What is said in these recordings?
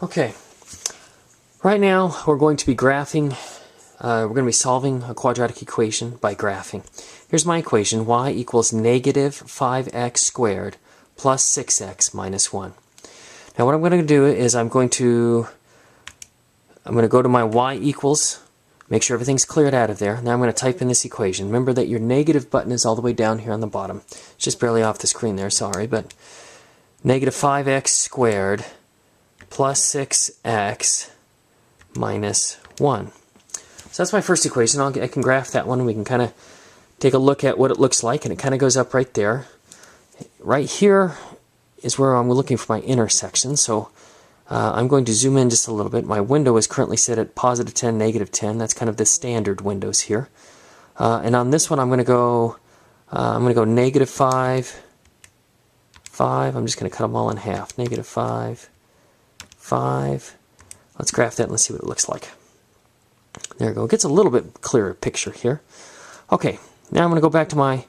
Okay, right now we're going to be graphing, we're going to be solving a quadratic equation by graphing. Here's my equation, y equals negative 5x squared plus 6x minus 1. Now what I'm going to do is I'm going to go to my y equals, make sure everything's cleared out of there. Now I'm going to type in this equation. Remember that your negative button is all the way down here on the bottom. It's just barely off the screen there, sorry, but negative 5x squared plus 6x minus 1. So that's my first equation. I can graph that one and we can kind of take a look at what it looks like, and it kind of goes up right there. Right here is where I'm looking for my intersection, so I'm going to zoom in just a little bit. My window is currently set at positive 10, negative 10. That's kind of the standard windows here. And on this one I'm going to go negative 5, 5. I'm just going to cut them all in half. Negative 5, 5. Let's graph that and let's see what it looks like. There we go. It gets a little bit clearer picture here. Okay, now I'm going to go back to my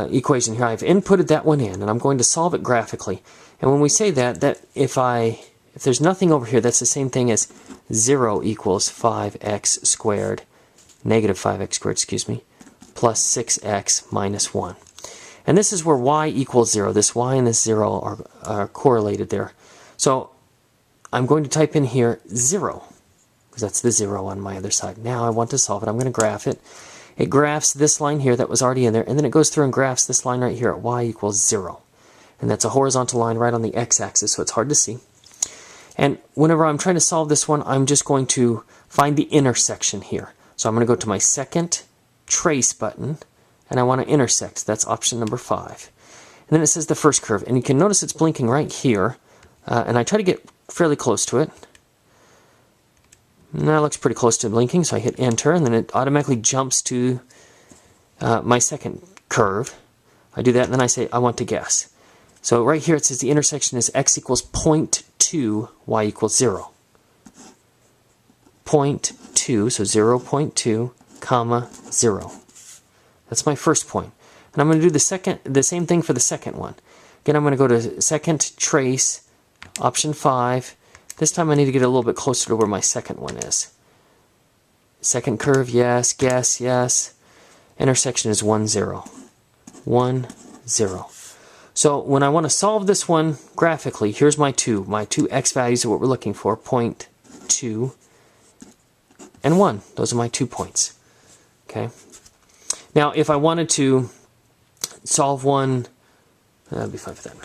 equation here. I've inputted that one in and I'm going to solve it graphically. And when we say that if there's nothing over here, that's the same thing as 0 equals 5x squared, negative 5x squared, excuse me, plus 6x minus 1. And this is where y equals 0. This y and this 0 are correlated there. So I'm going to type in here 0, because that's the 0 on my other side. Now I want to solve it. I'm going to graph it. It graphs this line here that was already in there, and then it goes through and graphs this line right here at y equals 0. And that's a horizontal line right on the x-axis, so it's hard to see. And whenever I'm trying to solve this one, I'm just going to find the intersection here. So I'm going to go to my second trace button, and I want to intersect. That's option number 5. And then it says the first curve, and you can notice it's blinking right here, and I try to get fairly close to it. And that looks pretty close to blinking, so I hit enter, and then it automatically jumps to my second curve. I do that, and then I say I want to guess. So right here it says the intersection is x equals 0.2, y equals 0. 0.2, so 0.2, comma, 0. That's my first point. And I'm going to do the same thing for the second one. Again, I'm going to go to second trace, option 5. This time I need to get a little bit closer to where my second one is. Second curve, yes. Guess, yes. Intersection is 1, 0. 1, 0. So when I want to solve this one graphically, here's my two x values of what we're looking for, 0.2 and 1. Those are my 2 points. Okay. Now if I wanted to solve one, that'd be fine for that.